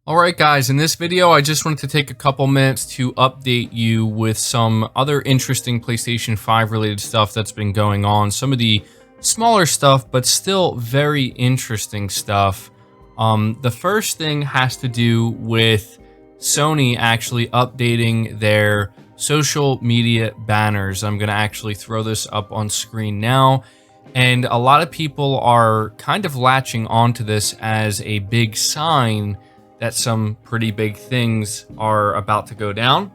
Alright guys, in this video I just wanted to take a couple minutes to update you with some other interesting PlayStation 5 related stuff that's been going on. Some of the smaller stuff, but still very interesting stuff. The first thing has to do with Sony actually updating their social media banners. I'm going to actually throw this up on screen now. And a lot of people are kind of latching onto this as a big sign that some pretty big things are about to go down.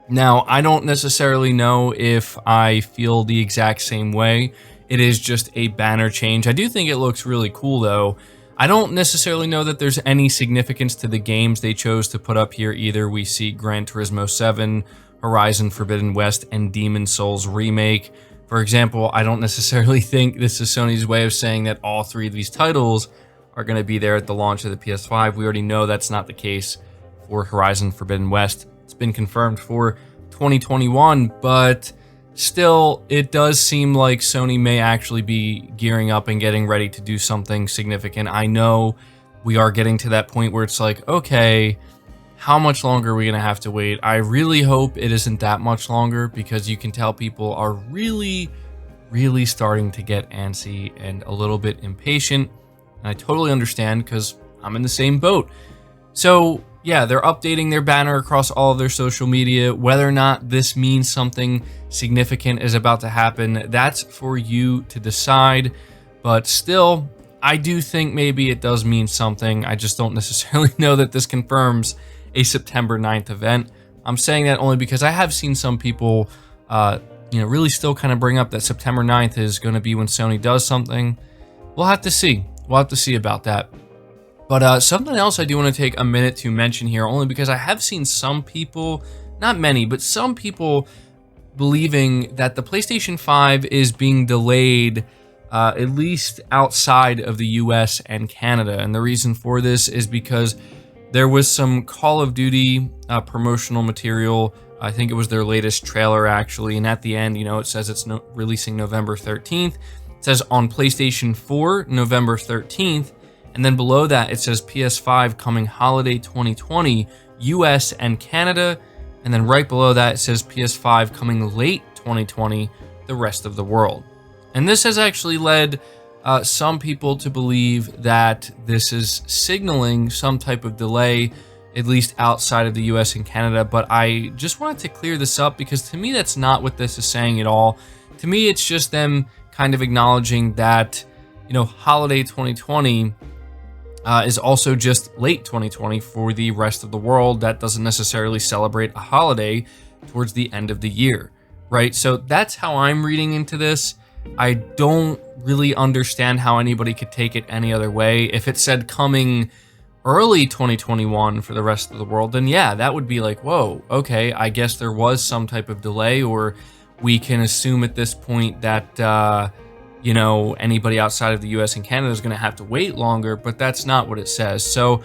Now, I don't necessarily know if I feel the exact same way. It is just a banner change. I do think it looks really cool though. I don't necessarily know that there's any significance to the games they chose to put up here either. We see Gran Turismo 7, Horizon Forbidden West, and Demon's Souls Remake. For example, I don't necessarily think this is Sony's way of saying that all three of these titles are going to be there at the launch of the PS5. We already know that's not the case for Horizon Forbidden West. It's been confirmed for 2021, but still, it does seem like Sony may actually be gearing up and getting ready to do something significant. I know we are getting to that point where it's like, okay, how much longer are we going to have to wait? I really hope it isn't that much longer, because you can tell people are really starting to get antsy and a little bit impatient. And I totally understand, because I'm in the same boat. So yeah, they're updating their banner across all of their social media. Whether or not this means something significant is about to happen, that's for you to decide. But still, I do think maybe it does mean something. I just don't necessarily know that this confirms a September 9th event. I'm saying that only because I have seen some people, really still kind of bring up that September 9th is going to be when Sony does something. We'll have to see. We'll have to see about that. But something else I do want to take a minute to mention here, only because I have seen some people, not many, but some people believing that the PlayStation 5 is being delayed, at least outside of the US and Canada. And the reason for this is because there was some Call of Duty promotional material. I think it was their latest trailer, actually. And at the end, it says it's releasing November 13th. It says on PlayStation 4, November 13th, and then below that it says PS5 coming holiday 2020, US and Canada, and then right below that it says PS5 coming late 2020, the rest of the world. And this has actually led some people to believe that this is signaling some type of delay, at least outside of the US and Canada. But I just wanted to clear this up, because to me that's not what this is saying at all. To me, it's just them kind of acknowledging that, holiday 2020 is also just late 2020 for the rest of the world that doesn't necessarily celebrate a holiday towards the end of the year, right? So that's how I'm reading into this. I don't really understand how anybody could take it any other way. If it said coming early 2021 for the rest of the world, then yeah, that would be like, whoa, okay, I guess there was some type of delay, or we can assume at this point that, anybody outside of the US and Canada is going to have to wait longer, but that's not what it says. So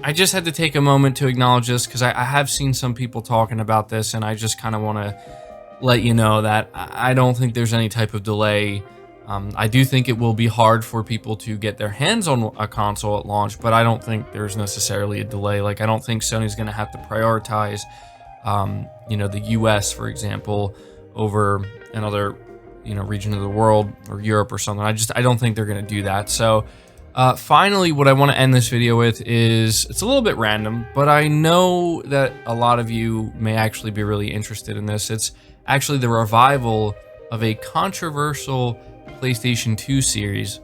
I just had to take a moment to acknowledge this, because I have seen some people talking about this, and I just kind of want to let you know that I don't think there's any type of delay. I do think it will be hard for people to get their hands on a console at launch, but I don't think there's necessarily a delay. Like, I don't think Sony's going to have to prioritize, the US, for example, over another, region of the world, or Europe or something. I don't think they're going to do that. So finally, what I want to end this video with is, it's a little bit random, but I know that a lot of you may actually be really interested in this. It's actually the revival of a controversial PlayStation 2 series.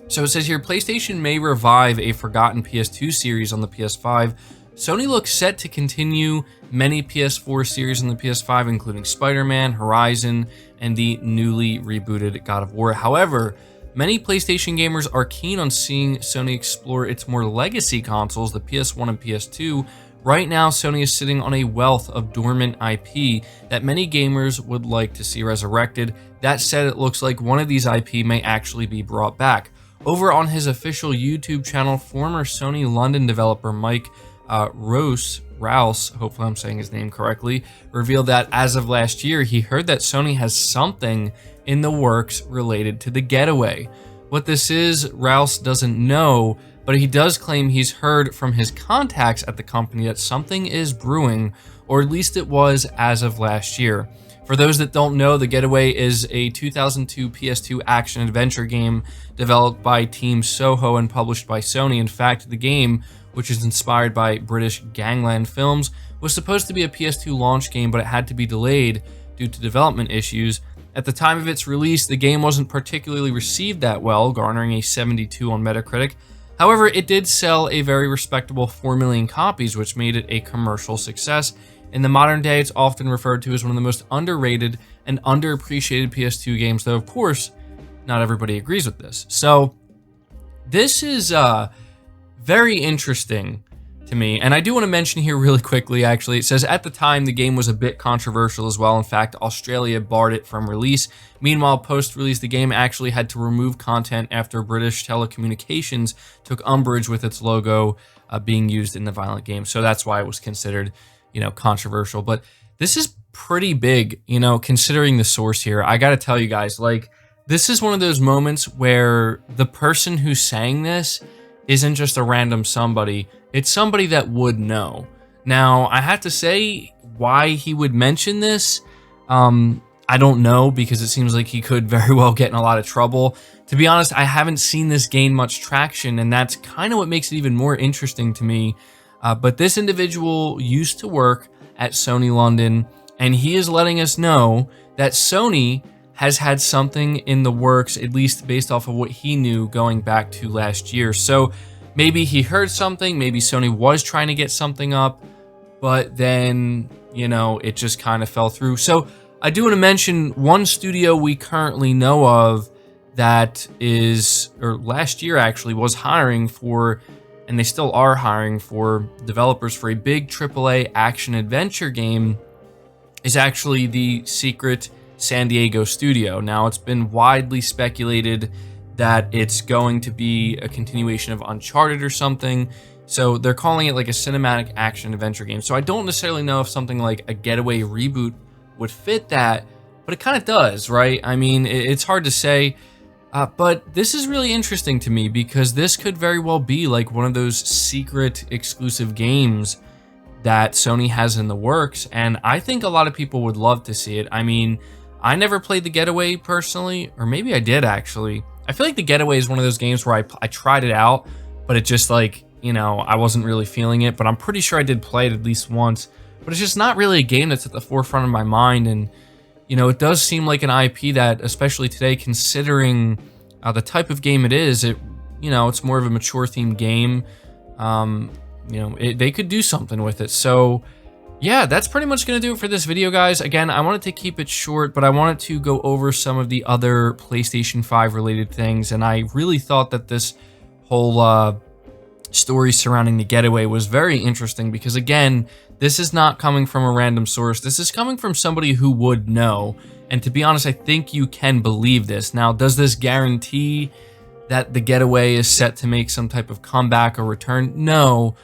So it says here, PlayStation may revive a forgotten PS2 series on the PS5. Sony looks set to continue many PS4 series on the PS5, including Spider-Man, Horizon, and the newly rebooted God of War. However, many PlayStation gamers are keen on seeing Sony explore its more legacy consoles, the PS1 and PS2. Right now, Sony is sitting on a wealth of dormant IP that many gamers would like to see resurrected. That said, it looks like one of these IP may actually be brought back. Over on his official YouTube channel, former Sony London developer Mike Rouse, hopefully I'm saying his name correctly, revealed that as of last year, he heard that Sony has something in the works related to The Getaway. What this is, Rouse doesn't know, but he does claim he's heard from his contacts at the company that something is brewing, or at least it was as of last year. For those that don't know, The Getaway is a 2002 PS2 action-adventure game developed by Team Soho and published by Sony. In fact, the game, which is inspired by British gangland films, was supposed to be a PS2 launch game, but it had to be delayed due to development issues. At the time of its release, the game wasn't particularly received that well, garnering a 72 on Metacritic. However, it did sell a very respectable 4 million copies, which made it a commercial success. In the modern day, it's often referred to as one of the most underrated and underappreciated PS2 games, though of course, not everybody agrees with this. So, this is very interesting to me, and I do want to mention here really quickly, actually, it says at the time the game was a bit controversial as well. In fact, Australia barred it from release. Meanwhile, post-release, the game actually had to remove content after British Telecommunications took umbrage with its logo being used in the violent game. So that's why it was considered, controversial. But this is pretty big, considering the source here. I gotta tell you guys, like, this is one of those moments where the person who's saying this isn't just a random somebody, it's somebody that would know. Now, I have to say, why he would mention this, I don't know, because it seems like he could very well get in a lot of trouble. To be honest, I haven't seen this gain much traction, and that's kind of what makes it even more interesting to me. But this individual used to work at Sony London, and he is letting us know that Sony has had something in the works, at least based off of what he knew going back to last year. So maybe he heard something, maybe Sony was trying to get something up, but then, it just kind of fell through. So I do want to mention one studio we currently know of that is, or last year actually, was hiring for, and they still are hiring for, developers for a big AAA action-adventure game, is actually the Secret San Diego studio. Now, it's been widely speculated that it's going to be a continuation of Uncharted or something. So they're calling it like a cinematic action adventure game. So I don't necessarily know if something like a Getaway reboot would fit that, but it kind of does, right? I mean, it's hard to say, but this is really interesting to me because this could very well be like one of those secret exclusive games that Sony has in the works, and I think a lot of people would love to see it. I mean, I never played The Getaway personally, or maybe I did actually. I feel like The Getaway is one of those games where I tried it out, but it just like, I wasn't really feeling it, but I'm pretty sure I did play it at least once. But it's just not really a game that's at the forefront of my mind, and, it does seem like an IP that, especially today, considering the type of game it is, it's more of a mature themed game. They could do something with it. So yeah, that's pretty much going to do it for this video, guys. Again, I wanted to keep it short, but I wanted to go over some of the other PlayStation 5 related things, and I really thought that this whole story surrounding The Getaway was very interesting because, again, this is not coming from a random source. This is coming from somebody who would know, and to be honest, I think you can believe this. Now, does this guarantee that The Getaway is set to make some type of comeback or return? No.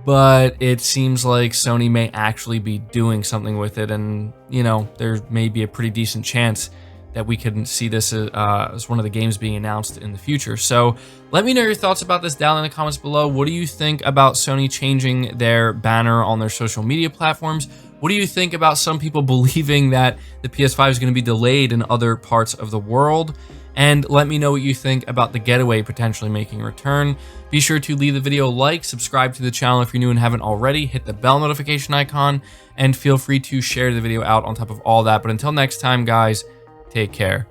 But it seems like Sony may actually be doing something with it, and, there may be a pretty decent chance that we could see this as one of the games being announced in the future. So let me know your thoughts about this down in the comments below. What do you think about Sony changing their banner on their social media platforms? What do you think about some people believing that the PS5 is going to be delayed in other parts of the world? And let me know what you think about The Getaway potentially making a return. Be sure to leave the video a like, subscribe to the channel if you're new and haven't already, hit the bell notification icon, and feel free to share the video out on top of all that. But until next time, guys, take care.